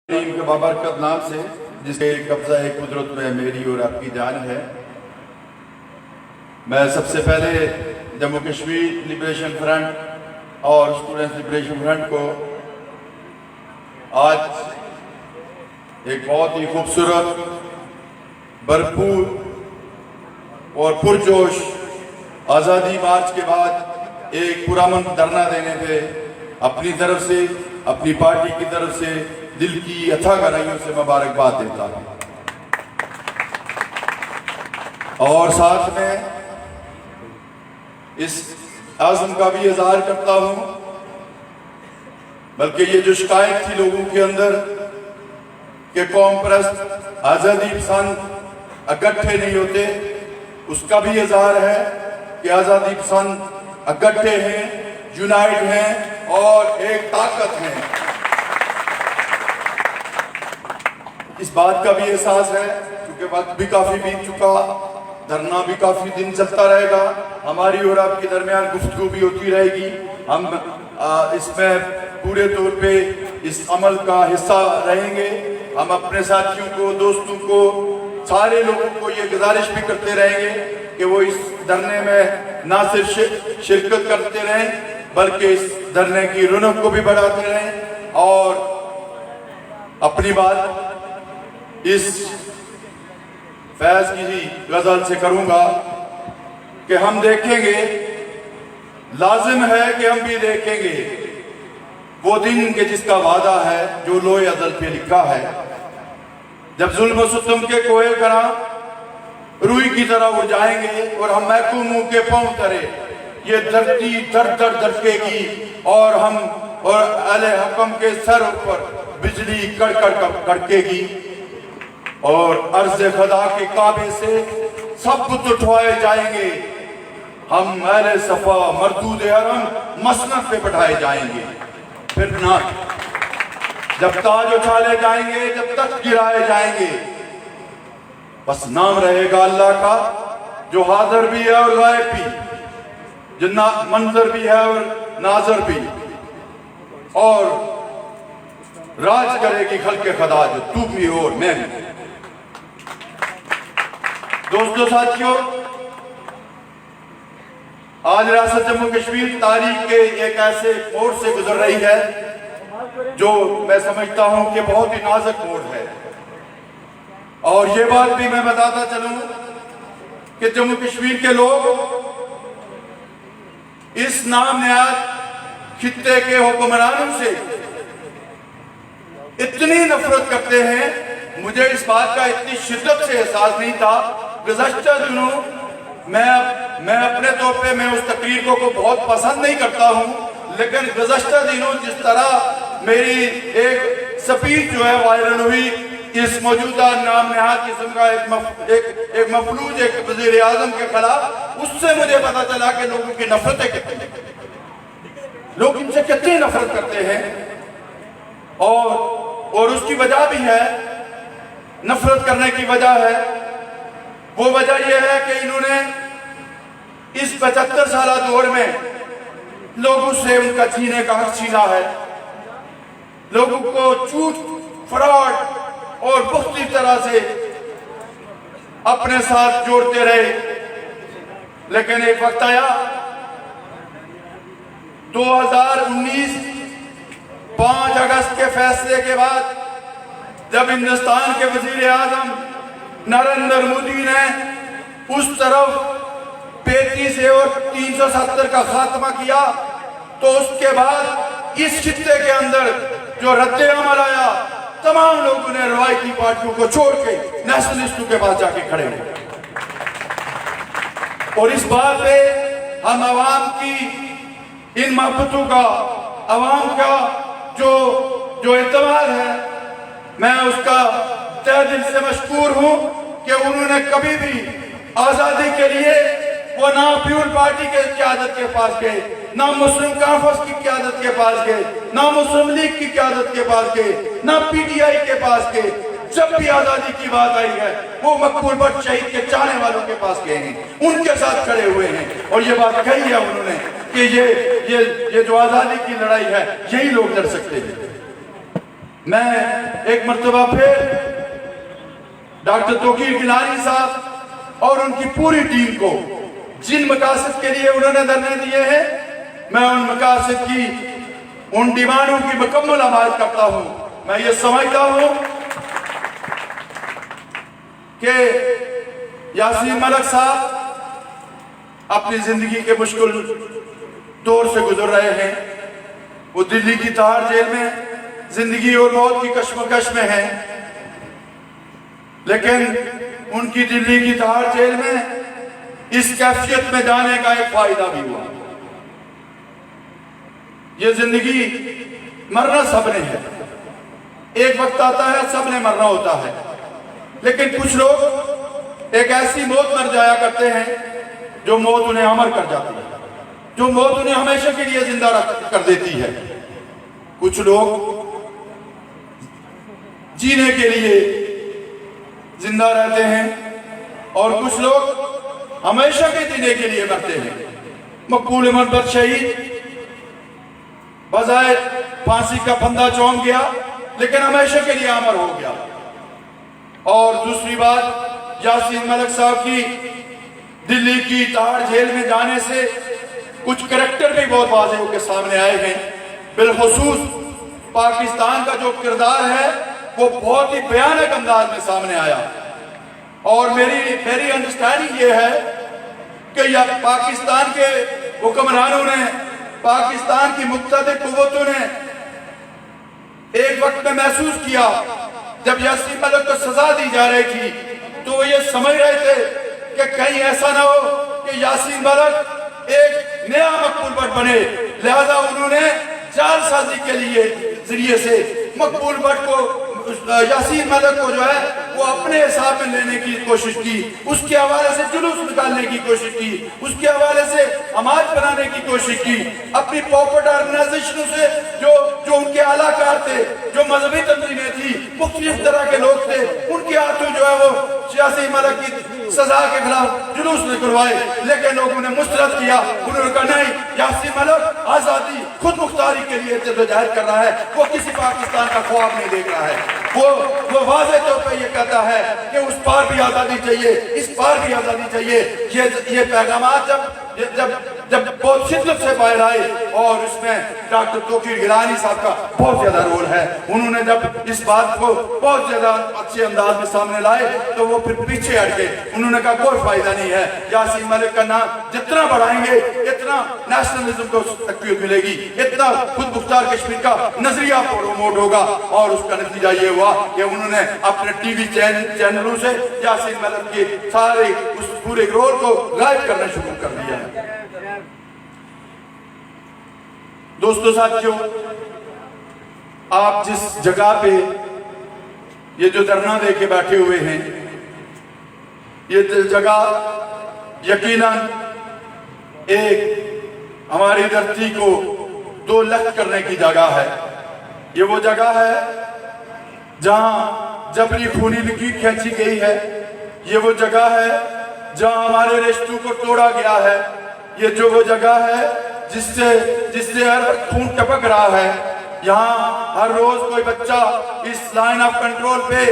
के बाबरकत नाम से जिसके कब्जा कुदरत में मेरी और आपकी जान है। मैं सबसे पहले जम्मू कश्मीर लिबरेशन फ्रंट और स्टूडेंट्स लिबरेशन फ्रंट को आज एक बहुत ही खूबसूरत, भरपूर और पुरजोश आज़ादी मार्च के बाद एक पुरअमन धरना देने पे अपनी तरफ से, अपनी पार्टी की तरफ से दिल की अथाह गहराइयों से मुबारकबाद देता हूं। और साथ में इस आज़म का भी इज़हार करता हूं, बल्कि ये जो शिकायत थी लोगों के अंदर कि कौम परस्त आज़ादी पसंद इकट्ठे नहीं होते, उसका भी इज़हार है कि आज़ादी पसंद इकट्ठे हैं, यूनाइट हैं और एक ताकत हैं। इस बात का भी एहसास है क्योंकि वक्त भी काफ़ी बीत चुका, धरना भी काफ़ी दिन चलता रहेगा, हमारी और आपके दरमियान गुफ्तगू भी होती रहेगी। हम इसमें पूरे तौर पे इस अमल का हिस्सा रहेंगे। हम अपने साथियों को, दोस्तों को, सारे लोगों को ये गुजारिश भी करते रहेंगे कि वो इस धरने में ना सिर्फ शिरकत करते रहें बल्कि इस धरने की रौनक को भी बढ़ाते रहें। और अपनी बात इस फैज की ही गजल से करूंगा कि हम देखेंगे, लाजिम है कि हम भी देखेंगे वो दिन के जिसका वादा है जो लोहे अज़ल पे लिखा है, जब जुल्म सितम के कोहे करा रूई की तरह वो जाएंगे और हम महकूम मुंह के पांव तरे ये धरती दर दर धड़केगी और हम और अहले हकम के सर ऊपर बिजली कड़कड़ कड़केगी और अर्ज़ खुदा के काबे से सब बुत उठवाए जाएंगे। हम अहले सफा मरदूद हरम मसनद पे बैठाए जाएंगे। फिर ना जब ताज उछाले जाएंगे, जब तक गिराए जाएंगे, बस नाम रहेगा अल्लाह का जो हाजिर भी है और गायब भी, जो मंजर भी है और नाजर भी, और राज करेगी खल्के खुदा जो तू भी और मैं भी। दोस्तों, साथियों, आज रियासत जम्मू कश्मीर तारीख के एक ऐसे मोड़ से गुजर रही है जो मैं समझता हूं कि बहुत ही नाजुक मोड़ है। और ये बात भी मैं बताता चलूं कि जम्मू कश्मीर के लोग इस नाम निहाद खित्ते के हुक्मरानों से इतनी नफरत करते हैं, मुझे इस बात का इतनी शिद्दत से एहसास नहीं था। गुज़श्ता दिनों मैं अपने तौर पे मैं उस तकरीर को बहुत पसंद नहीं करता हूं, लेकिन गुज़श्ता दिनों जिस तरह मेरी एक स्पीच जो है वायरल हुई इस मौजूदा नाम नहाद किस्म का एक मफलूज एक वज़ीर आज़म के खिलाफ, उससे मुझे पता चला कि लोगों की नफरतें कितनी, लोग इनसे कितनी नफरत करते हैं। और उसकी वजह भी है, नफरत करने की वजह है, वो वजह यह है कि इन्होंने इस 75 साल दौर में लोगों से उनका जीने का हक छीना है, लोगों को झूठ, फ्रॉड और मुख्तलिफ तरह से अपने साथ जोड़ते रहे। लेकिन एक वक्त आया 2019 5 अगस्त के फैसले के बाद, जब हिंदुस्तान के वजीर आजम नरेंद्र मोदी ने उस तरफ 35 और 370 का खात्मा किया, तो उसके बाद इस खित्ते के अंदर जो रद्द अमल आया, तमाम लोगों ने रवायती पार्टियों को छोड़ के नेशनलिस्टों के पास जाके खड़े हुए। और इस बात पे हम आवाम की इन मोहब्बतों का, आवाम का जो इत्तेमाद है, मैं उसका तहे दिल से मशकूर हूं कि उन्होंने कभी भी आज़ादी के लिए वो ना पीपल पार्टी के क़यादत के पास गए, ना मुस्लिम कॉन्फ्रेंस की क़यादत के पास गए, ना मुस्लिम लीग की क़यादत के पास गए, ना पीटीआई के पास गए। जब भी आज़ादी की बात आई है वो मकबूल भट्ट शहीद के चाहने वालों के पास गए हैं, उनके साथ खड़े हुए हैं और ये बात कही है उन्होंने कि ये जो आज़ादी की लड़ाई है यही लोग लड़ सकते हैं। میں ایک مرتبہ پھر ڈاکٹر توقیر گیلانی صاحب اور ان کی پوری ٹیم کو جن مقاصد کے لیے انہوں نے دھرنے دیے ہیں، میں ان مقاصد کی، ان ڈیمانڈوں کی مکمل حمایت کرتا ہوں۔ میں یہ سمجھتا ہوں کہ یاسین ملک صاحب اپنی زندگی کے مشکل دور سے گزر رہے ہیں۔ وہ دلی کی تہاڑ جیل میں زندگی اور موت کی کشمکش میں ہیں، لیکن ان کی دلی کی تہاڑ جیل میں اس کیفیت میں جانے کا ایک فائدہ بھی ہوا۔ یہ زندگی مرنا سب نے ہے، ایک وقت آتا ہے سب نے مرنا ہوتا ہے، لیکن کچھ لوگ ایک ایسی موت مر جایا کرتے ہیں جو موت انہیں امر کر جاتی ہے، جو موت انہیں ہمیشہ کے لیے زندہ کر دیتی ہے۔ کچھ لوگ جینے کے لیے زندہ رہتے ہیں اور کچھ لوگ ہمیشہ کے جینے کے لیے مرتے ہیں۔ مقبول منبر شہید بظاہر پھانسی کا پھندا چوم گیا لیکن ہمیشہ کے لیے امر ہو گیا۔ اور دوسری بات، یاسین ملک صاحب کی دلی کی تہاڑ جیل میں جانے سے کچھ کریکٹر بھی بہت واضح ہو کے سامنے آئے ہیں۔ بالخصوص پاکستان کا جو کردار ہے وہ بہت ہی بھیانک انداز میں سامنے آیا، اور میری انڈرسٹینڈنگ یہ ہے کہ پاکستان کے حکمرانوں نے، پاکستان کی مقتدر قوتوں نے ایک وقت میں محسوس کیا جب یاسین ملک کو سزا دی جا رہی تھی تو وہ یہ سمجھ رہے تھے کہ کہیں ایسا نہ ہو کہ یاسین ملک ایک نیا مقبول بٹ بنے، لہذا انہوں نے جال سازی کے ذریعے سے مقبول بٹ کو، یاسین ملک کو جو ہے وہ اپنے حساب میں لینے کی کوشش کی، اس کے حوالے سے جلوس نکالنے کی کوشش کی، اس کے حوالے سے عماد بنانے کی کوشش کی، اپنی پاپٹ آرگنائزیشنوں سے جو ان کے اعلیٰ کار تھے، جو مذہبی تنظیمیں تھی، مختلف طرح کے لوگ تھے، ان کے ہاتھوں جو ہے وہ یاسین ملک کی سزا کے خلاف جلوس نکلوائے، لیکن لوگوں نے مسترد کیا۔ انہوں نے کہا نہیں، یاسین ملک آزادی، خود مختاری کے لیے جدوجہد کر رہا ہے، وہ کسی پاکستان کا خواب نہیں دیکھ رہا ہے، وہ واضح طور پہ یہ کہتا ہے کہ اس پار بھی آزادی چاہیے، اس پار بھی آزادی چاہیے۔ یہ پیغامات جب بہت شدت سے باہر آئے، اور اس میں ڈاکٹر توقیر گیلانی صاحب کا بہت زیادہ رول ہے، انہوں نے جب اس بات کو بہت زیادہ اچھے انداز میں سامنے لائے تو وہ پھر پیچھے ہٹ گئے۔ انہوں نے کہا کوئی فائدہ نہیں ہے، یاسین ملک کا نام جتنا بڑھائیں گے اتنا نیشنلزم کو تقویت ملے گی، اتنا خود مختار کشمیر کا نظریہ پروموٹ ہوگا، اور اس کا نتیجہ یہ ہوا کہ انہوں نے اپنے ٹی وی چینلوں سے یاسین ملک کے سارے اس پورے رول کو غائب کرنا شروع کر دیا ہے۔ دوستو ساتھیوں، آپ جس جگہ پہ یہ جو دھرنا دے کے بیٹھے ہوئے ہیں، یہ جگہ یقیناً ایک ہماری دھرتی کو دو لخت کرنے کی جگہ ہے۔ یہ وہ جگہ ہے جہاں جبری خونی لکیر کھینچی گئی ہے، یہ وہ جگہ ہے جہاں ہمارے رشتوں کو توڑا گیا ہے، یہ جو وہ جگہ ہے جس سے ہر وقت خون ٹپک رہا ہے۔ یہاں ہر روز کوئی بچہ اس لائن آف کنٹرول پہ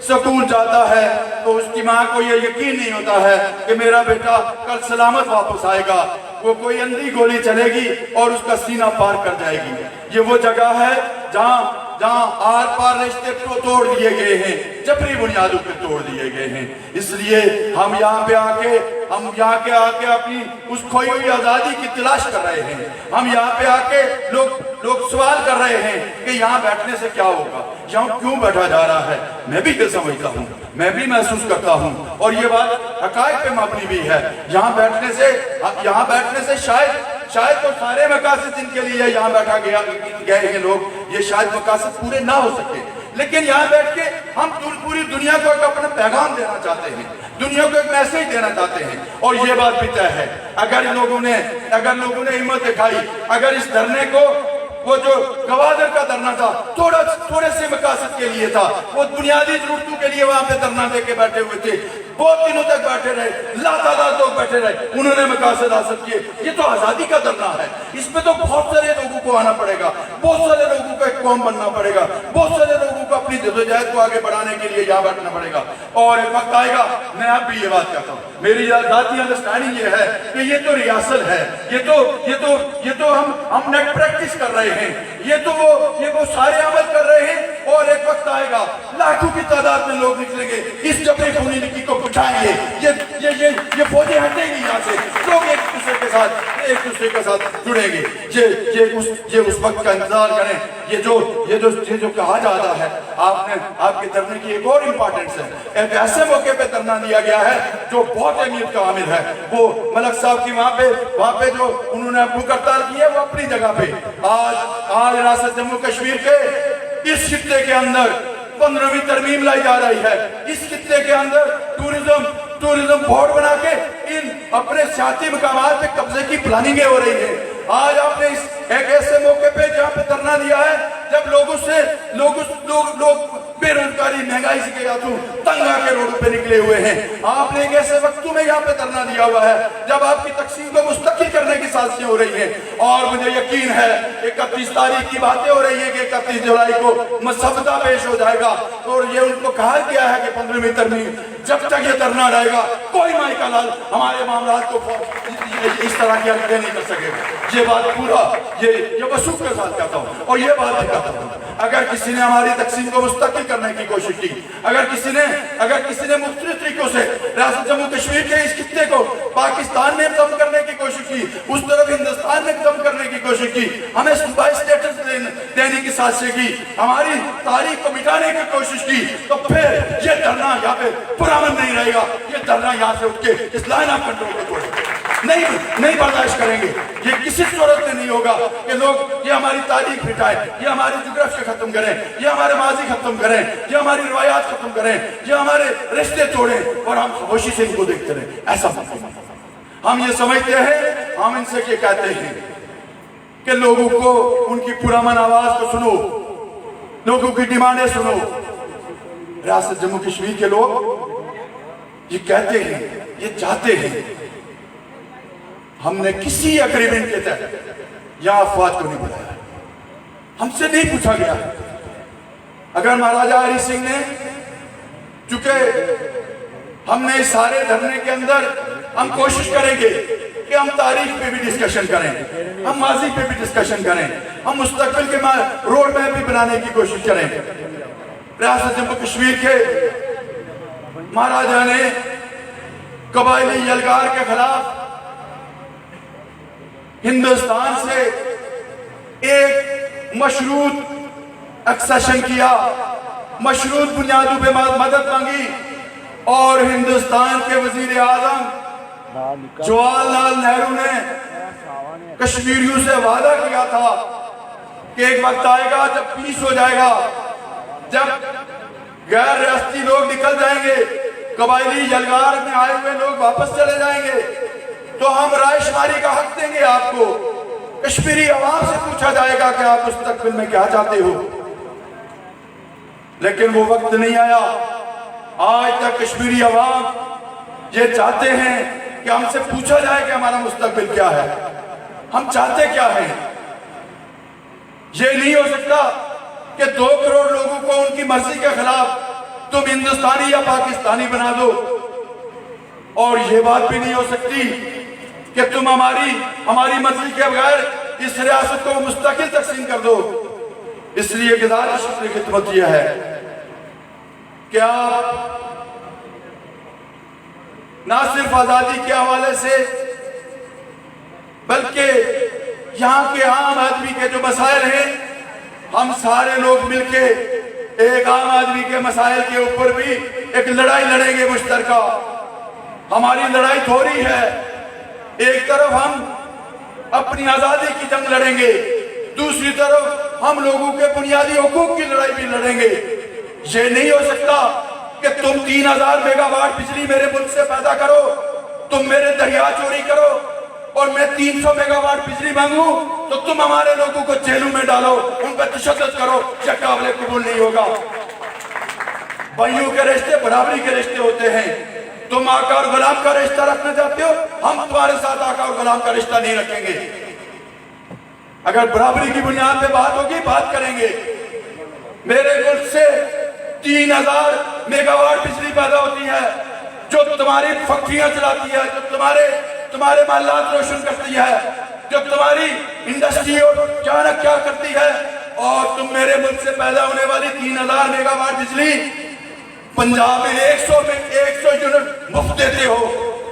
سکول جاتا ہے تو اس کی ماں کو یہ یقین نہیں ہوتا ہے کہ میرا بیٹا کل سلامت واپس آئے گا، وہ کوئی اندھی گولی چلے گی اور اس کا سینہ پار کر جائے گی۔ یہ وہ جگہ ہے جہاں آر پار رشتے توڑ دیے گئے ہیں، جبری بنیادوں پہ توڑ دیے گئے ہیں۔ اس لیے ہم یہاں پہ آ کے اپنی اس کھوئی ہوئی آزادی کی تلاش کر رہے ہیں۔ ہم یہاں پہ آ کے لوگ سوال کر رہے ہیں کہ یہاں بیٹھنے سے کیا ہوگا، یہاں کیوں بیٹھا جا رہا ہے۔ میں بھی یہ سمجھتا ہوں، میں بھی محسوس کرتا ہوں، اور یہ بات حقائق پہ مبنی بھی ہے۔ یہاں بیٹھنے سے شاید تو سارے مقاصد جن کے لیے یہاں بیٹھا گئے ہیں لوگ، یہ شاید مقاصد پورے نہ ہو سکے، لیکن یہاں بیٹھ کے ہم پوری دنیا کو ایک اپنا پیغام دینا چاہتے ہیں، دنیا کو ایک میسیج دینا چاہتے ہیں، اور یہ بات بھی طے ہے۔ اگر لوگوں نے ہمت دکھائی، اگر اس دھرنے کو وہ جو گوادر کا دھرنا تھا تھوڑے سے مقاصد کے لیے تھا، وہ بنیادی ضرورتوں کے لیے وہاں پہ دھرنا دے کے بیٹھے ہوئے تھے، بہت دنوں تک بیٹھے رہے، لاتعداد لوگ بیٹھے رہے، انہوں نے مقاصد حاصل کیے۔ یہ تو آزادی کا دھرنا ہے، اس میں تو بہت سارے لوگوں کو آنا پڑے گا، بہت سارے لوگوں کو ایک قوم بننا پڑے گا، بہت سارے لوگوں کو اپنی جدوجہد کو آگے بڑھانے کے لیے یہاں بیٹھنا پڑے گا۔ اور ایک وقت آئے گا، میں اب بھی یہ بات کہتا ہوں، میری ذاتی انڈرسٹینڈنگ یہ ہے کہ یہ تو ریاست ہے، یہ تو ہم نیٹ پریکٹس کر رہے ہیں، یہ وہ سارے عمل کر رہے ہیں، اور ایک وقت آئے گا لاکھوں کی تعداد میں لوگ نکلیں گے، اس جبری خونی نکی کو بٹھائیں گے، یہ فوجیں ہٹیں گی یہاں سے، لوگ ایک دوسرے کے ساتھ جڑیں گے۔ یہ اس وقت کا انتظار کریں۔ یہ جو کہا جاتا ہے، آپ کے دھرنے کی ایک اور امپارٹنس ہے، ایک ایسے موقع پہ دھرنا دیا گیا ہے جو بہت اہمیت کا عامل ہے۔ وہ ملک صاحب کی وہاں پہ جو انہوں نے بھوک ہڑتال کی ہے، وہ اپنی جگہ پہ آج ریاست جموں کشمیر کے اس خطے کے اندر 15ویں ترمیم لائی جا رہی ہے۔ اس خطے کے اندر ٹورزم بورڈ بنا کے ان اپنے سیاسی مقامات پہ قبضے کی پلاننگیں ہو رہی ہیں۔ آج آپ نے ایک ایسے موقع پہ جہاں پہ دھرنا دیا ہے جب لوگ بے روزگاری مہنگائی سے تنگ آ کے روڈوں پہ نکلے ہوئے ہیں۔ آپ نے ایک ایسے وقتوں میں یہاں پہ دھرنا دیا ہوا ہے جب آپ کی تقسیم کو مستقل کرنے کی سازشیں ہو رہی ہیں، اور مجھے یقین ہے 31 تاریخ کی باتیں ہو رہی ہیں کہ 31 جولائی کو مسودہ پیش ہو جائے گا، اور یہ ان کو کہا گیا ہے کہ 15ویں ترمیم جب تک یہ دھرنا رہے گا کوئی مائی کا لال ہمارے معاملات کو اس طرح کی حرکتیں نہیں کر سکے گا۔ یہ بات پورا یہ وثوق کے ساتھ کہتا ہوں، اور یہ بات بھی کہتا ہوں، اگر کسی نے ہماری تقسیم کو مستقل کرنے کی کوشش کی، اگر کسی نے مختلف طریقوں سے ریاست جموں کشمیر کے اس خطے کو پاکستان میں ضم کرنے کی کوشش کی، اس طرف ہندوستان میں ضم کرنے کی کوشش کی، ہمیں صوبائی اسٹیٹس دینے کی سازشیں کی، ہماری تاریخ کو مٹانے کی کوشش کی، تو پھر یہ دھرنا یہاں پہ پرامن نہیں رہے گا۔ یہ دھرنا یہاں سے اٹھ کے اس لائن آف کنٹرول کو توڑے نہیں برداشت کریں گے۔ یہ کسی صورت میں نہیں ہوگا کہ لوگ یہ ہماری تاریخ مٹائیں، یہ ہماری جغرافیہ ختم کریں، یہ ہمارے ماضی ختم کریں، یہ ہماری روایات ختم کریں، یہ ہمارے رشتے توڑیں، اور ہم خاموشی سے ان کو دیکھتے رہیں۔ ایسا ہم یہ سمجھتے ہیں، ہم ان سے یہ کہتے ہیں کہ لوگوں کو ان کی پرامن آواز کو سنو، لوگوں کی ڈیمانڈیں سنو۔ ریاست جموں کشمیر کے لوگ یہ کہتے ہیں، یہ چاہتے ہیں۔ ہم نے کسی اگریمنٹ کے تحت یہاں افواج کو نہیں بلایا، ہم سے نہیں پوچھا گیا۔ اگر مہاراجہ ہری سنگھ نے، چونکہ ہم نے اس سارے دھرنے کے اندر ہم کوشش کریں گے کہ ہم تاریخ پہ بھی ڈسکشن کریں، ہم ماضی پہ بھی ڈسکشن کریں، ہم مستقبل کے روڈ میپ بھی بنانے کی کوشش کریں۔ ریاست جموں کشمیر کے مہاراجہ نے قبائلی یلغار کے خلاف ہندوستان سے ایک مشروط ایکسیشن کیا، مشروط بنیادوں پہ مدد مانگی، اور ہندوستان کے وزیر اعظم جواہر لال نہرو نے کشمیریوں سے وعدہ کیا تھا کہ ایک وقت آئے گا جب پیس ہو جائے گا، جب غیر ریاستی لوگ نکل جائیں گے، قبائلی یلغار میں آئے ہوئے لوگ واپس چلے جائیں گے، تو ہم رائے شماری کا حق دیں گے آپ کو۔ کشمیری عوام سے پوچھا جائے گا کہ آپ مستقبل میں کیا چاہتے ہو۔ لیکن وہ وقت نہیں آیا۔ آج تک کشمیری عوام یہ چاہتے ہیں کہ ہم سے پوچھا جائے کہ ہمارا مستقبل کیا ہے، ہم چاہتے کیا ہیں۔ یہ نہیں ہو سکتا کہ 2 کروڑ لوگوں کو ان کی مرضی کے خلاف تم ہندوستانی یا پاکستانی بنا دو، اور یہ بات بھی نہیں ہو سکتی کہ تم ہماری مرضی کے بغیر اس ریاست کو مستقل تقسیم کر دو۔ اس لیے گزارش اپنی خدمت یہ ہے کہ آپ نہ صرف آزادی کے حوالے سے بلکہ یہاں کے عام آدمی کے جو مسائل ہیں، ہم سارے لوگ مل کے ایک عام آدمی کے مسائل کے اوپر بھی ایک لڑائی لڑیں گے مشترکہ۔ ہماری لڑائی تھوڑی ہے، ایک طرف ہم اپنی آزادی کی جنگ لڑیں گے، دوسری طرف ہم لوگوں کے بنیادی حقوق کی لڑائی بھی لڑیں گے۔ یہ نہیں ہو سکتا کہ تم 3000 میگا واٹ بجلی میرے ملک سے پیدا کرو، تم میرے دریا چوری کرو، اور میں 300 میگاواٹ بجلی مانگوں تو تم ہمارے لوگوں کو جیلوں میں ڈالو، ان پر تشدد کرو، یہ قابل قبول نہیں ہوگا۔ بھائیوں کے رشتے برابری کے رشتے ہوتے ہیں۔ تم آقا اور غلام کا رشتہ رکھنا چاہتے ہو، ہم تمہارے ساتھ آقا اور غلام کا رشتہ نہیں رکھیں گے۔ اگر برابری کی بنیاد پہ بات ہوگی، بات کریں گے۔ میرے ملک سے 3000 میگاواٹ بجلی پیدا ہوتی ہے، جو تمہاری فیکٹریاں چلاتی ہے، جو تمہارے محلات روشن کرتی ہے، جو تمہاری انڈسٹری اور کیا کرتی ہے، اور تم میرے ملک سے پیدا ہونے والی 3000 میگاواٹ بجلی پنجاب میں 100 یونٹ مفت دیتے ہو،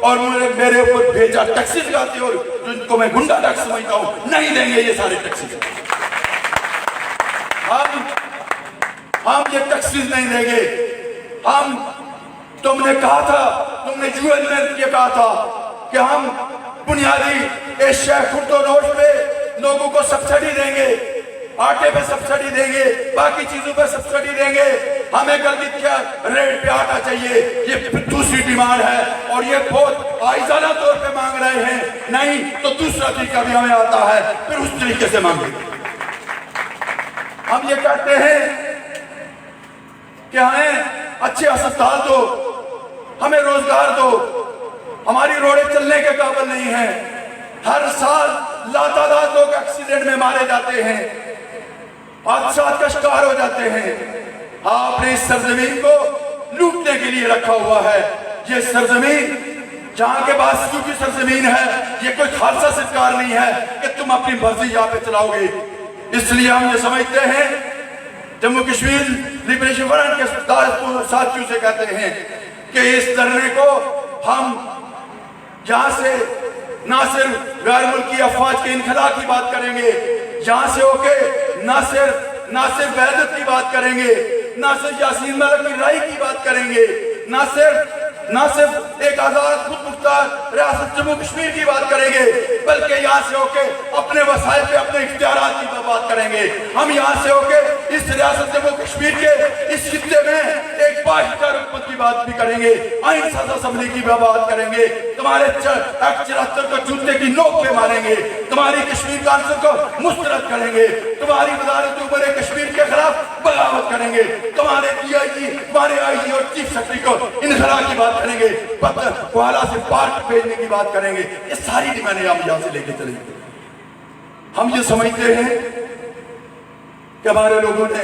اور میرے اوپر بھیجا ٹیکسز لگاتے ہو، جن کو میں گنڈا ٹیکس سمجھتا ہوں۔ نہیں دیں گے یہ سارے ٹیکسز، ہم یہ ٹیکسز نہیں دیں گے۔ تم نے کہا تھا، تم نے UN میں یہ کہا تھا کہ ہم بنیادی اشیاء خرد و نوش پہ لوگوں کو سبسڈی دیں گے، آٹے پہ سبسڈی دیں گے، باقی چیزوں پہ سبسڈی دیں گے، ہمیں گلگت کیا ریٹ پہ آٹا چاہیے، یہ دوسری ڈیمانڈ ہے، اور یہ بہت عاجزانہ طور پہ مانگ رہے ہیں۔ نہیں تو دوسرا طریقہ بھی ہمیں آتا ہے، پھر اس طریقے سے مانگیں گے۔ ہم یہ کہتے ہیں کہ ہمیں اچھے اسپتال دو، ہمیں روزگار دو، ہماری روڈیں چلنے کے قابل نہیں ہیں، ہر سال لاتعداد لوگ ایکسیڈنٹ میں مارے جاتے ہیں، حادثات کا شکار ہو جاتے ہیں۔ آپ نے اس سرزمین کو لوٹنے کے لیے رکھا ہوا ہے۔ یہ سرزمین جہاں کے باسیوں کی سرزمین ہے، یہ کوئی خالصہ سرکار نہیں ہے کہ تم اپنی مرضی یہاں پہ چلاؤ گے۔ اس لیے ہم یہ سمجھتے ہیں، جموں کشمیر لبریشن فرنٹ کے ساتھیوں سے کہتے ہیں کہ اس دھرنے کو ہم یہاں سے نہ صرف غیر ملکی افواج کے انخلا کی بات کریں گے، یہاں سے ہو کے نہ صرف وحدت کی بات کریں گے، نہ صرف یاسین ملک کی رائے کی بات کریں گے، نہ صرف ایک آزاد خود مختار ریاست جموں کشمیر کی بات کریں گے، بلکہ یہاں سے ہو کے اپنے وسائل پہ اپنے اختیارات کی بات کریں گے۔ ہم یہاں سے ہو کے اس ریاست جموں کشمیر کے اس خطے میں ایک بااختیار حکومت کی بات بھی کریں گے، آئین ساز اسمبلی کی بات کریں گے، تمہارے ایکٹ 74 کو جوتے کی نوک پہ ماریں گے، تمہاری کشمیر کانسل کو مسترد کریں گے، تمہاری وزارت امور کشمیر کے خلاف بغاوت کریں گے، تمہارے DIG، تمہارے IG اور چیف سیکرٹری کو انخلا کی بات کریں گے، پتہ کوہالہ سے پارک بھیجنے کی بات کریں گے۔ یہ ساری ڈیمانڈیں ہم یہاں سے لے کے چلیں گے۔ ہم یہ سمجھتے ہیں کہ ہمارے لوگوں نے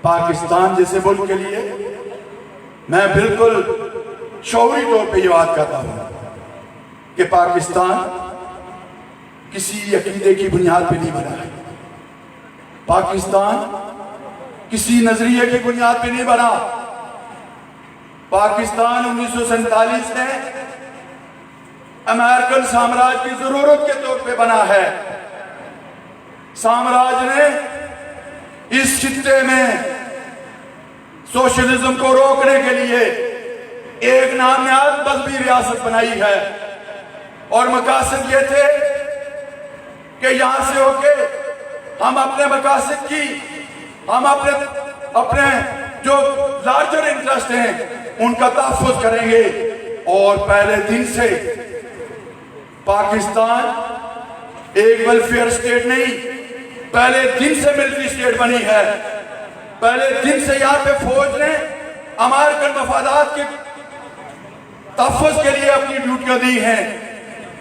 پاکستان جیسے ملک کے لیے، میں بالکل شعوری طور پہ یہ بات کہتا ہوں کہ پاکستان کسی عقیدے کی بنیاد پہ نہیں بنا ہے، پاکستان کسی نظریے کی بنیاد پہ نہیں بنا۔ پاکستان 1947 میں امریکن سامراج کی ضرورت کے طور پہ بنا ہے۔ سامراج نے اس خطے میں سوشلزم کو روکنے کے لیے ایک نامیاب مذہبی ریاست بنائی ہے، اور مقاصد یہ تھے کہ یہاں سے ہو کے ہم اپنے مقاصد کی، ہم اپنے جو لارجر انٹرسٹ ہیں ان کا تحفظ کریں گے۔ اور پہلے دن سے پاکستان ایک ویلفیئر اسٹیٹ نہیں، پہلے دن سے ملٹری اسٹیٹ بنی ہے۔ پہلے دن سے یہاں پہ فوج نے امریکن مفادات کے تحفظ کے لیے اپنی ڈیوٹیاں دی ہیں۔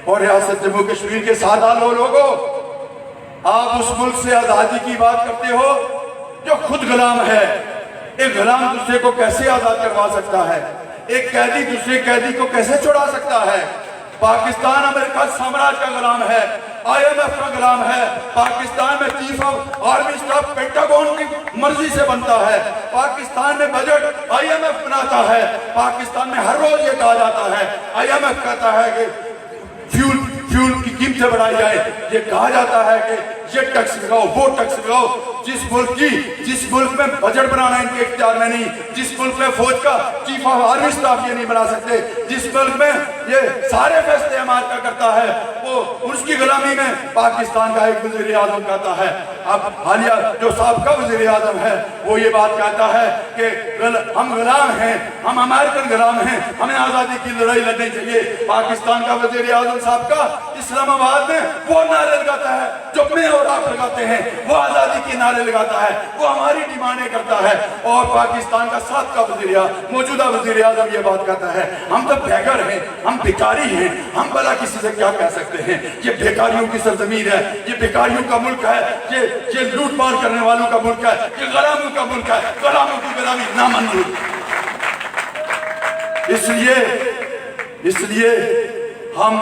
اور ریاست جموں کشمیر کے سادہ لوگوں، آپ اس ملک سے آزادی کی بات کرتے ہو جو خود غلام ہے۔ ایک غلام دوسرے کو کیسے آزاد کروا سکتا ہے؟ ایک قیدی دوسرے قیدی کو کیسے چھڑا سکتا ہے؟ پاکستان امریکہ سامراج کا غلام ہے، IMF کا غلام ہے۔ پاکستان میں chief of army staff Pentagon کی مرضی سے بنتا ہے۔ پاکستان میں بجٹ IMF بناتا ہے۔ پاکستان میں ہر روز یہ کہا جاتا ہے، IMF کہتا ہے کہ فیول کی कीमतें बढ़ाई जाए। ये कहा जाता है कि ये टैक्स लगाओ, वो टैक्स लगाओ। जिस मुल्क में बजट बनाना इनके इख्तियार में नहीं, जिस मुल्क में फौज का चीफ ऑफ आर्मी स्टाफ ये नहीं बना सकते, जिस मुल्क में ये सारे फैसले अमेरिका करता है, वो उसकी गुलामी में पाकिस्तान का एक वज़ीर आज़म कहता है। अब हालिया जो साबका वज़ीर आज़म है वो ये बात कहता है कि हम गुलाम हैं, हम अमेरिकन गुलाम हैं, हमें आज़ादी की लड़ाई लड़नी चाहिए। पाकिस्तान का वज़ीर आज़म साहब इस्लामाबाद में वो नारे लगाता है जो मैं और आप लगाते हैं, वो आज़ादी की नारे लगाता है, वो हमारी डिमांडें करता है। और पाकिस्तान का साबका मौजूदा वज़ीर आज़म ये बात कहता है हम तो बेघर हैं, हम भिखारी हैं, हम भला किसी से क्या कह सकते हैं। ये भिखारियों की सरजमीन है, ये भिखारियों का मुल्क है, ये लूट मार करने वालों का मुल्क है, ये गुलामों का मुल्क है, गुलामों की गुलामी नामंजूर। इसलिए हम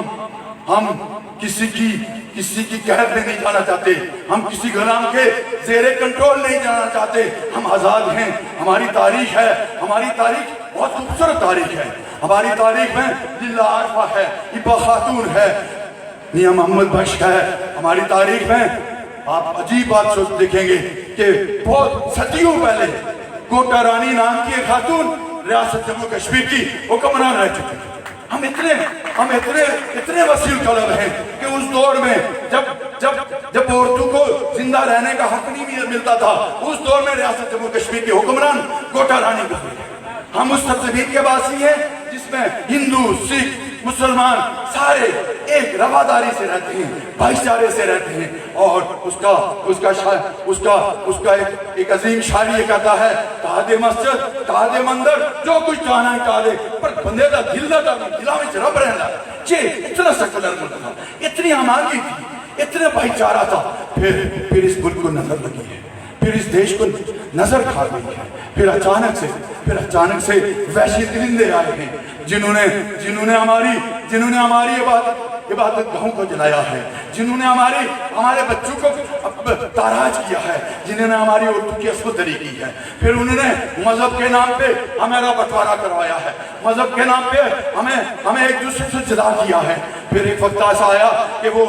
किसी की कहत में नहीं जाना चाहते, हम किसी गुलाम के ज़ेरे कंट्रोल नहीं जाना चाहते। हम आज़ाद हैं, हमारी तारीख है, हमारी तारीख बहुत खूबसूरत तारीख है। हमारी तारीख में जिल्ला आरफा है, हिब्बा खातून है, मियां मोहम्मद बख्श है। हमारी तारीख में आप अजीब बात सोच देखेंगे कि बहुत सदियों पहले कोटा रानी नाम की एक खातून रियासत जम्मू कश्मीर की हुक्मरान रह चुकी है। हम इतने वसील कलब हैं कि उस दौर में जब औरतों को जिंदा रहने का हक नहीं मिलता था, उस दौर में रियासत जम्मू कश्मीर के हुक्मरान कोटा रानी को। हम उस सरजमीन के वासी हैं जिसमें हिंदू, सिख, मुसलमान सारे एक रवादारी से रहते हैं, भाईचारे से रहते हैं। और उसका एक अजीम शायरी ये कहता है, तादे मस्जिद तादे मंदिर जो कुछ कहना है कहा दे, पर बंदे का दिल ना दिला में रब रहना। ये इतना सेकुलर मुल्क था, इतनी आमादी थी, इतना भाईचारा था। फिर इस मुल्क को नजर लगी है, फिर इस देश को नजर खा गई है। फिर अचानक से वैश्य दरिंदे आए हैं जिन्होंने हमारी इबादत गाहों को जलाया है, जिन्होंने हमारे बच्चों को ताराज किया है, जिन्होंने हमारी औरतों की अस्पताली की है। फिर उन्होंने मजहब के नाम पे हमारा बंटवारा करवाया है, मजहब के नाम पे हमें एक दूसरे से जुदा किया है। फिर एक वक्त ऐसा आया कि वो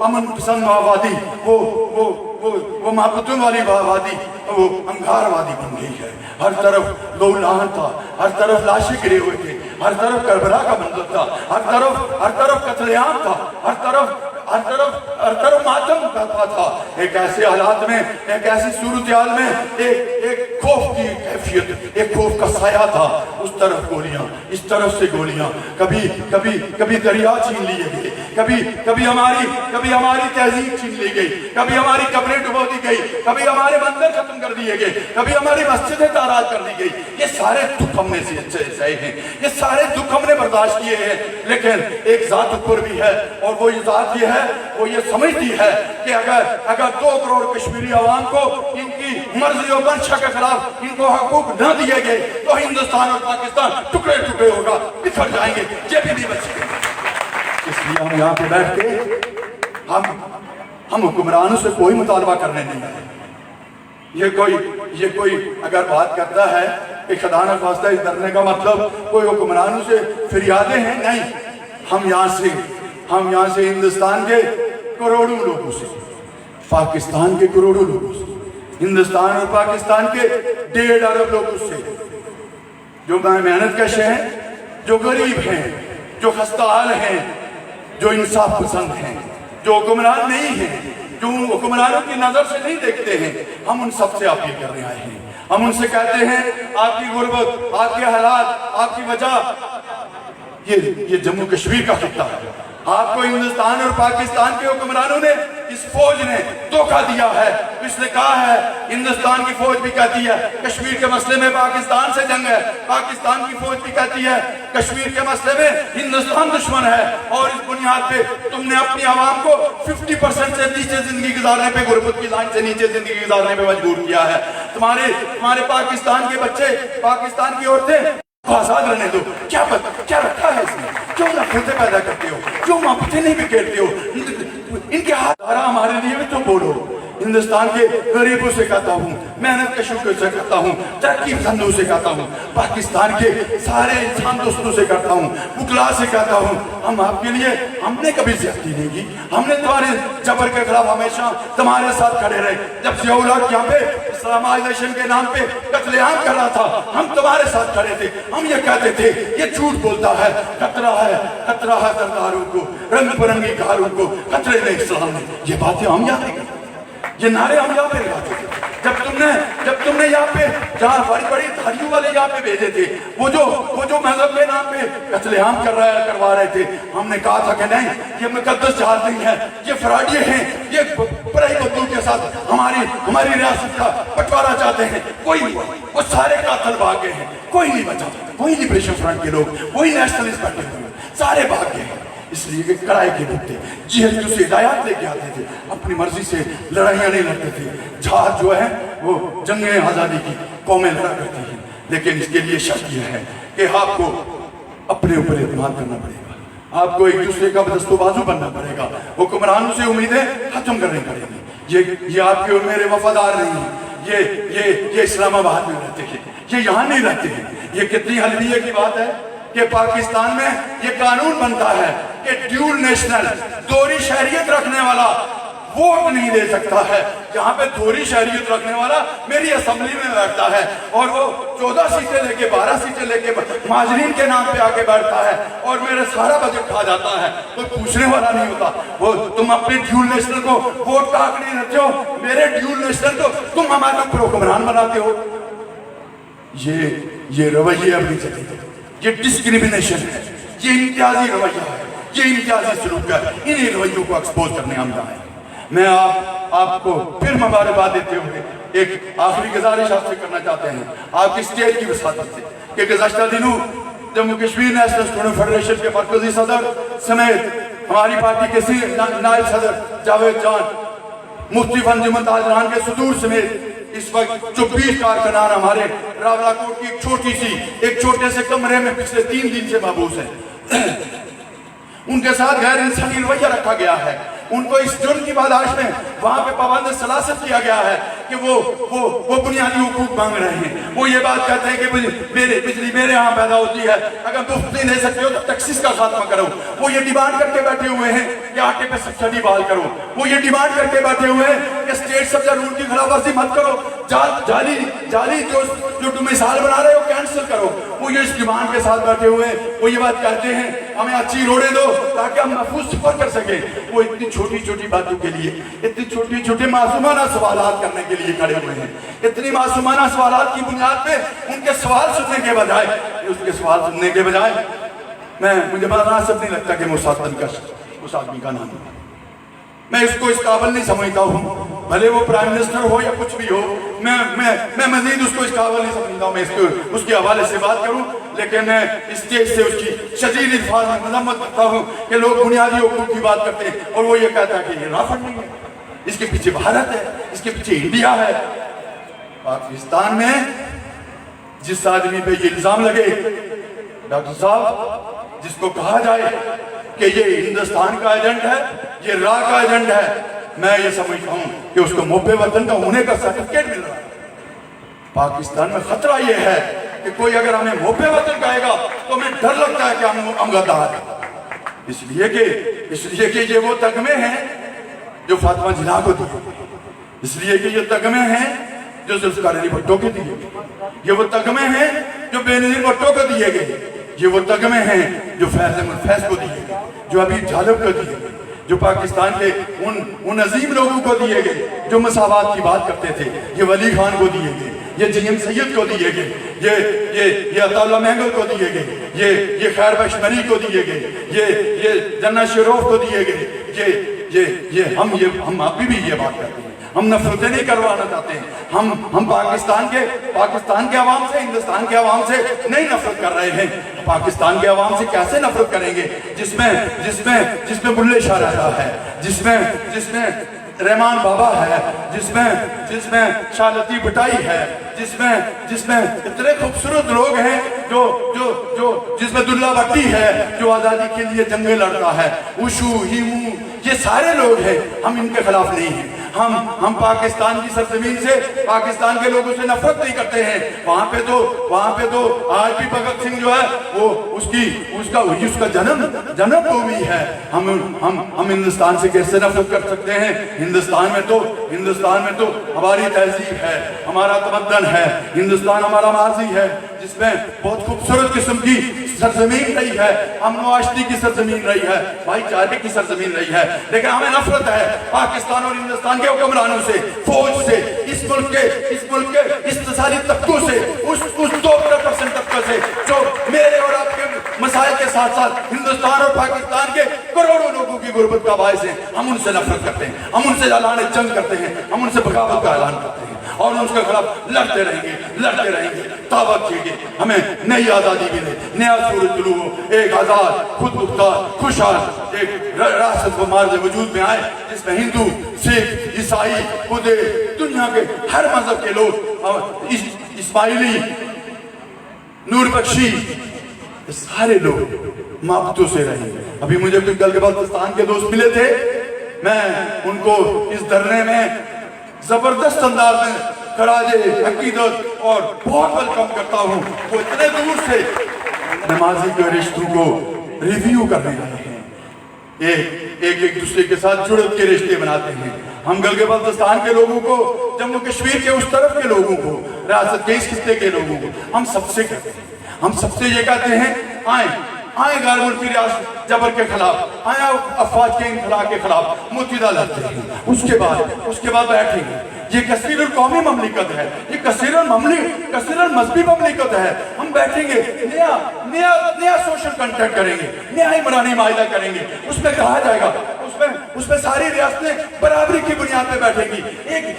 अमन पसंद माओवादी, वो महबतून वाली माओवादी, वो अंगारवादी बन गई है। हर तरफ लौलाहन था, हर तरफ लाशें गिरे हुए थे, हर तरफ करबला का मंजर था, हर तरफ कत्लेआम था, हर तरफ मातम करता था। एक ऐसे हालात में, एक ऐसी सूरत हाल में एक खौफ की कैफियत, एक खौफ का साया था। उस तरफ गोलियां, इस तरफ से गोलियां, कभी दरिया छीन लिए गए, कभी हमारी तहजीब छीन ली गई, कभी हमारी कब्रें डुबो दी गई, कभी हमारे मंदिर खत्म कर दिए गए, कभी हमारी मस्जिदें ताराज कर दी गई। ये सारे दुख हमने सहे हैं, ये सारे दुख हमने बर्दाश्त किए हैं। लेकिन एक जात ऊपर भी है, और वो जात ये है, वो ये समझती है कि अगर 2 करोड़ कश्मीरी आवाम को इनकी मर्जी और मंशा के खिलाफ इनको हकूक न दिए गए तो हिंदुस्तान और पाकिस्तान टुकड़े टुकड़े होगा, बिखर जाएंगे, ये भी नहीं बचेंगे। इसलिए हम यहाँ पे बैठ के हम हुक्मरानों से कोई मुतालबा करने नहीं आए। ये कोई अगर बात करता है कि खदाना खास्ता इस धरने का मतलब कोई हुक्मरानों से फरियादें हैं, नहीं। हम यहाँ से हिंदुस्तान के करोड़ों लोगों से, पाकिस्तान के करोड़ों लोगों से, हिंदुस्तान और पाकिस्तान के 1.5 अरब लोगों से, जो मेहनत कश हैं, जो गरीब हैं, जो खस्ताहाल हैं, जो इंसाफ पसंद हैं, जो हुक्मरान नहीं हैं, जो हुक्मरानों की नजर से नहीं देखते हैं, हम उन सबसे अपील करने आए हैं। हम उनसे कहते हैं आपकी गुर्बत, आपके हालात, आपकी वजह ये जम्मू कश्मीर का खित्ता है। आपको हिंदुस्तान और पाकिस्तान के हुक्मरानों ने, इस फौज ने धोखा दिया है। इसने कहा है, हिंदुस्तान की फौज भी कहती है कश्मीर के मसले में पाकिस्तान से जंग है, पाकिस्तान की फौज भी कहती है कश्मीर के मसले में हिंदुस्तान दुश्मन है। और इस बुनियाद पे तुमने अपनी आवाम को 50% से नीचे जिंदगी गुजारने पे, गुर्बत की लाइन से नीचे जिंदगी गुजारने पे मजबूर किया है। तुम्हारे पाकिस्तान के बच्चे, पाकिस्तान की औरतें आजाद रहने दो। क्या रखा है इसमें? क्यों नफरतें पैदा करते हो? क्यों मोहब्बतें नहीं बिखेरते हो? इनके हाथ हमारे लिए भी तो बोलो। हिंदुस्तान के गरीबों से कहता हूँ, मेहनत कशों से कहता हूँ, तरक्की पसंदों से कहता हूँ, पाकिस्तान के सारे इंसान दोस्तों से कहता हूँ, मुकला से कहता हूँ, हम आपके लिए हमने कभी ज्यादती नहीं की। हमने तुम्हारे जबर के खिलाफ हमेशा तुम्हारे साथ खड़े रहे। जब जियाउल-हक यहाँ पे इस्लामाइजेशन के नाम पे कत्लेआम कर रहा था, हम तुम्हारे साथ खड़े थे। हम ये कहते थे ये झूठ बोलता है, खतरा है सरदारों को, रंग बिरंगी कारों को खतरे में इस्लाम ने। ये बातें हम याद नहीं करते, ये नारे हम यहाँ पे लगाते थे। जब तुमने यहाँ पे जहाँ बड़ी धारियों वाले यहाँ पे भेजे थे, वो जो मजहब के नाम पे कत्लेआम करवा रहे थे, हमने कहा था कि नहीं, ये मुकद्दस जहाज नहीं है, ये फराडिये हैं, ये बड़े बंदूक के साथ हमारी रियासत का बंटवारा चाहते हैं। कोई नहीं, वो सारे कातिल भाग गए हैं, कोई नहीं बचा, कोई लिबरेशन फ्रंट के लोग, कोई नेशनलिस्ट बैठे हुए, सारे भाग गए हैं। इसलिए कि कड़ाई के भुगते जिहद से हिदायत लेके आते थे, अपनी मर्जी से लड़ाइयाँ नहीं लड़ते थे। जहाज जो है वो जंगे आज़ादी की कौमें लड़ा करती हैं, लेकिन इसके लिए शर्त यह है कि आपको अपने ऊपर एतमाद करना पड़ेगा, आपको एक दूसरे का दस्तोबाजू बनना पड़ेगा, हुक्मरानों से उम्मीदें खत्म करनी पड़ेगी। ये आपके और मेरे वफादार नहीं हैं, ये इस्लामाबाद में रहते हैं, ये यहाँ नहीं रहते हैं। ये कितनी हलवियत की बात है कि पाकिस्तान में ये कानून बनता है कि ड्यूल नेशनल, दोहरी शहरियत रखने वाला वोट नहीं दे सकता है। जहाँ पे दोहरी शहरियत रखने वाला मेरी असेंबली में बैठता है और वो 14 सीटें लेके 12 सीटें लेके महाजरीन के नाम पे आके बैठता है और मेरा सारा बजट खा जाता है, कोई पूछने वाला नहीं होता। वो तुम अपने ड्यूल नेशनल को वोट का हक नहीं रखते हो, मेरे ड्यूल नेशनल को तुम हमारे ऊपर हुक्मरान बनाते हो। ये रवैये अब नहीं चलेंगे, ये डिस्क्रिमिनेशन है, ये इम्तियाजी रवैया है, ये इम्तियाजी सलूक है। इन्हीं रवैयों को एक्सपोज करने हम आए। मैं आपको फिर मुबारकबाद देते हुए एक आखिरी गुजारिश आपसे करना चाहते हैं, आपकी स्टेज की वसात से, कि गुज़श्ता दिनों Jammu Kashmir national student federation के मरकजी सदर समेत हमारी पार्टी के नायब सदर जावेद जान, मुफ्ती अंजुमन ताजरान के सदूर समेत इस वक्त जो 20 कारकुनान हमारे रावलाकोट की एक छोटे से कमरे में पिछले 3 दिन से महबूस है, उनके साथ गैर इंसानी रवैया रखा गया है। उनको इस जुर्म की पादाश में वहां पे पाबंद सलासत किया गया है कि वो बुनियादी हुकूक मांग रहे हैं। वो ये बात कहते हैं कि बिजली मेरे यहाँ पैदा होती है, अगर मुफ्त नहीं दे सकते हो तो टैक्सेस का खात्मा करो। वो ये डिमांड करके बैठे हुए हैं कि आटे पे सब्सिडी बहाल करो। वो ये डिमांड करके बैठे हुए हैं कि स्टेट सब्सिडी रूल की खिलाफवर्जी मत करो, जाली जो तुम मिसाल बना रहे हो कैंसिल करो। वो ये इस डिमांड के साथ बैठे हुए हैं। वो ये बात कहते हैं हमें अच्छी रोडें दो ताकि हम महफूज सफर कर सके। वो इतनी छोटी छोटी बातों के लिए, इतनी छोटे छोटे मासूमाना सवालात करने के लिए खड़े हुए हैं। इतनी मासूमाना सवालात की बुनियाद पे उनके सवाल सुनने के बजाय मुझे बड़ा नासिब नहीं लगता कि उस आदमी का नाम, मैं इसको इस काबिल नहीं समझता हूँ, भले वो प्राइम मिनिस्टर हो या कुछ भी हो, मैं मजीद उसको इस काबिल नहीं समझता हूँ मैं इसको उसके हवाले से बात करूँ। लेकिन मैं इस स्टेज से उसकी शदीद इल्फाज में मजम्मत करता हूँ कि लोग बुनियादी हुकूक की बात करते हैं और वो ये कहता है कि ये राफट नहीं है, इसके पीछे भारत है, इसके पीछे इंडिया है। पाकिस्तान में जिस आदमी पे ये इल्जाम लगे, डॉक्टर साहब, जिसको कहा जाए कि ये हिंदुस्तान का एजेंट है, ये रा का एजेंट है, मैं ये समझता हूँ कि उसको मोपे वतन का होने का सर्टिफिकेट मिल रहा है। पाकिस्तान में खतरा ये है कि कोई अगर हमें मोपे वतन कहेगा तो हमें डर लगता है कि हम गद्दार हैं। इसलिए कि ये वो तगमे हैं जो फातिमा जिन्ना को दिए, इसलिए कि ये तगमे हैं जो जुल्फ़िकार अली भुट्टो के दिए गए, ये वो तगमे हैं जो बेनज़ीर भुट्टो को दिए गए, ये वो तगमे हैं जो फैज़ को दिए गए, जो अभी झालब को दिए गए, जो पाकिस्तान के उन अजीम लोगों को दिए गए जो मसावात की बात करते थे, ये वली खान को दिए गए, ये जीएम सैयद को दिए गए, ये अताउल्लाह महंगल को दिए गए, ये खैर बख्श मनी को दिए गए, ये जन्ना शरोफ को दिए गए। हम अभी भी ये बात करते हैं, हम नफरतें नहीं करवाना चाहते हैं। हम पाकिस्तान के अवाम से, हिंदुस्तान के अवाम से नहीं नफरत कर रहे हैं। पाकिस्तान के अवाम से कैसे नफरत करेंगे जिसमें बुल्ले शाह रहता है, जिसमें रहमान बाबा है, जिसमें शाह लतीफ भटाई है, जिसमें इतने खूबसूरत लोग हैं जिसमें दुल्ला भट्टी है जो आज़ादी के लिए जंगे लड़ता है, उशू, हीमू, ये सारे लोग हैं। हम इनके खिलाफ नहीं हैं, हम पाकिस्तान की सरजमीन से, पाकिस्तान के लोगों से नफरत नहीं करते हैं। वहाँ पे तो आज भी भगत सिंह जो है वो उसका जन्मभूमि है। हम हिंदुस्तान से कैसे नफरत कर सकते हैं? हिंदुस्तान में तो हमारी तहजीब है, हमारा तमद्दन है। हिंदुस्तान हमारा माजी है जिसमें बहुत खूबसूरत किस्म की सरजमीन रही है, अमन आशती की सरजमीन रही है, भाईचारे की सरजमीन रही है। लेकिन हमें नफरत है पाकिस्तान और हिंदुस्तान के हुक्मरानों से, फौज से, इस मुल्क के इस्तिसाली तबकों से, उस 2% तबके से जो मेरे और आपके मसाइल के साथ साथ हिंदुस्तान और पाकिस्तान के करोड़ों लोगों की गुर्बत का बायस है। हम उनसे नफरत करते हैं, हम उनसे ऐलान जंग करते हैं, हम उनसे बगावत का ऐलान करते हैं और उनके खिलाफ लड़ते रहेंगे ताबत के हमें नई आज़ादी मिले, नया सूरज तुलू हो, एक आज़ाद, खुद मुख्तार, खुशहाल एक रासत व मार्ज वजूद में आए जिसमें हिंदू, सिख, ईसाई, खुदे दुनिया के हर मजहब के लोग, इस्माइली, नूर बख्शी, सारे लोग मोहब्बतों से रहे। अभी मुझे कुछ गलगिस्तान के दोस्त मिले थे, मैं उनको इस धरने में जबरदस्त अंदाज में खराजे अकीदत और बहुत वेलकम करता हूँ। वो इतने दूर से नमाजी के रिश्तों को रिव्यू करने आए हैं, एक दूसरे के साथ जुड़त के रिश्ते बनाते हैं। हम गलगिस्तान के लोगों को, जम्मू कश्मीर के उस तरफ के लोगों को, रियासत के इस हिस्से के लोगों को हम सबसे कहते हैं, हम सबसे ये कहते हैं आए गैर मुल्की रियासत जबर के खिलाफ, आए अफवाज के इनखला के खिलाफ मुत्तहिदा लड़ते हैं। उसके बाद बैठेंगे। ये कसीर कौमी ममलिकत है, ये कसीर मजहबी ममलिकत है। हम बैठेंगे, नया सोशल कंटेंट करेंगे, नया इमरानी माहिदा करेंगे। उसमें कहा जाएगा, उसमें सारी रियासतें बराबरी की बुनियाद पे बैठेंगी।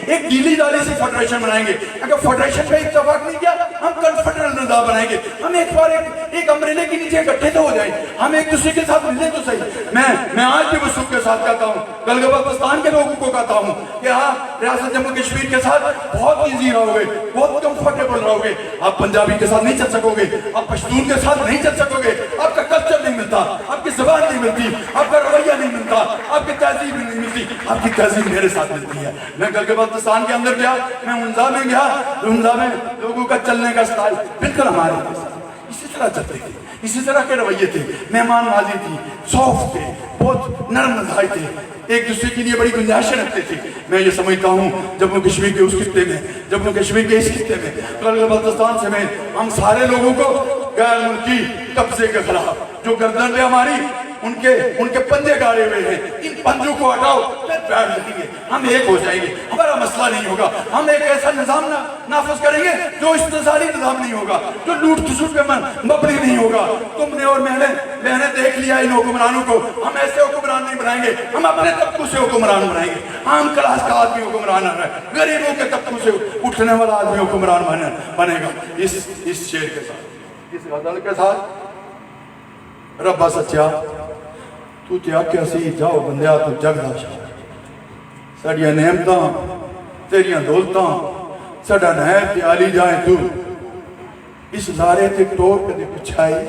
एक गीली दाली से फेडरेशन बनाएंगे। अगर फेडरेशन पे इत्तेफाक नहीं किया, हम कन्फेडरल निज़ाम बनाएंगे। हम एक बार एक अम्ब्रेले के नीचे इकट्ठे तो हो जाए, हम एक दूसरे के साथ मिले तो सही। मैं आज भी वसूख के साथ कहता हूँ, गलगिस्तान के लोगों को कहता हूँ कि हाँ, रियासत जम्मू कश्मीर के साथ बहुत ईजी रहोगे, बहुत कंफर्टेबल रहोगे। आप पंजाबी के साथ नहीं चल सकोगे, आप पश्तून के साथ नहीं चल सकोगे, आपका कल्चर नहीं मिलता, आपकी ज़बान नहीं मिलती, आपका रवैया नहीं मिलता, आपकी तहजीब नहीं मिलती। आपकी तहजीब मेरे साथ मिलती है। मैं गलगिस्तान के अंदर गया, मैं उन्जा में गया, उन्जा में लोगों का चलने का स्टाइल बिल्कुल हमारे इसी तरह चलते थे, इसी तरह के रवैये थे, मेहमान नवाजी थी, सॉफ्ट थे, बहुत नरम मिजाज थे, एक दूसरे के लिए बड़ी गुंजाइशें रखते थे। मैं ये समझता हूँ जम्मू कश्मीर के उस खित्ते में, जम्मू कश्मीर के इस खित्ते में, गलगिस्तान समेत हम सारे लोगों को गैर मुल्की कब्जे के खिलाफ जो गर्दन पे हमारी उनके पंजे गाड़े हुए हैं, इन पंजों को हटाओ, फिर बैठ जाएंगे, हम एक हो जाएंगे, हमारा मसला नहीं होगा। हम एक ऐसा निजाम नाफिज करेंगे जो इस्तिसाली निजाम नहीं होगा, जो लूट खसूट पे मबनी नहीं होगा। तुमने और मैंने देख लिया इन हुक्मरानों को, हम ऐसे हुक्मरान नहीं बनाएंगे, हम अपने तबकों से हुक्मरान बनाएंगे। आम क्लास का आदमी हुक्मरान है, गरीबों के तबकों से उठने वाला आदमी हुक्मरान बनेगा। इस शेर के साथ, इस गजल के साथ, रब्बा सच्चा तू ते आख्या सी जाओ बंदिया तू जगदा शाह, साड़ियां नेमतां तेरियां दौलतां साडा नहर ते आली जाए तू। इस लारे ते टोर कदे पिछाई,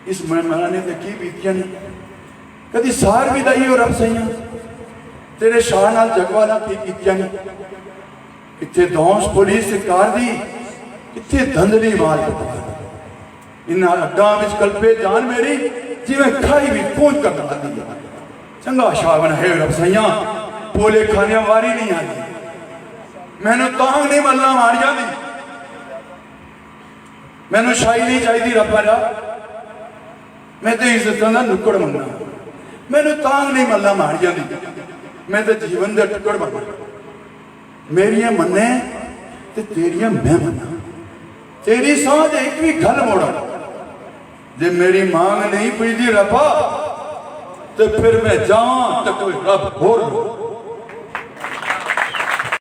इस मेहमाने ते की बीतियां नहीं, कदी सार भी दई और रब सैया तेरे शाह नाल जगवाला की कीतियां नहीं। किथे दौंस पुलिस सरकार दी, किथे धंधली माल पटार, इन्हां अड्डां विच कल्पे जान मेरी जिवें खाई भी पहुंच कर बता दी। चंगा शाह बना है रब सैया, पोले खाने वारी नहीं आती, मैनू तांग नहीं मलना मार जाती, मैनू शाही नहीं चाहिए रब रा, मैं तो इज्जत का नुक्कड़ बनना, मैनू तांग नहीं मलना मार जाती, मैं तो जीवन का टुकड़ बनना। मेरियां मन्ने ते तेरियां मैं मन्ना, तेरी सांझ एक भी गल मोड़ा, जे मेरी मांग नहीं पुजदी रब्बा तो फिर मैं जावां तो कोई रब होर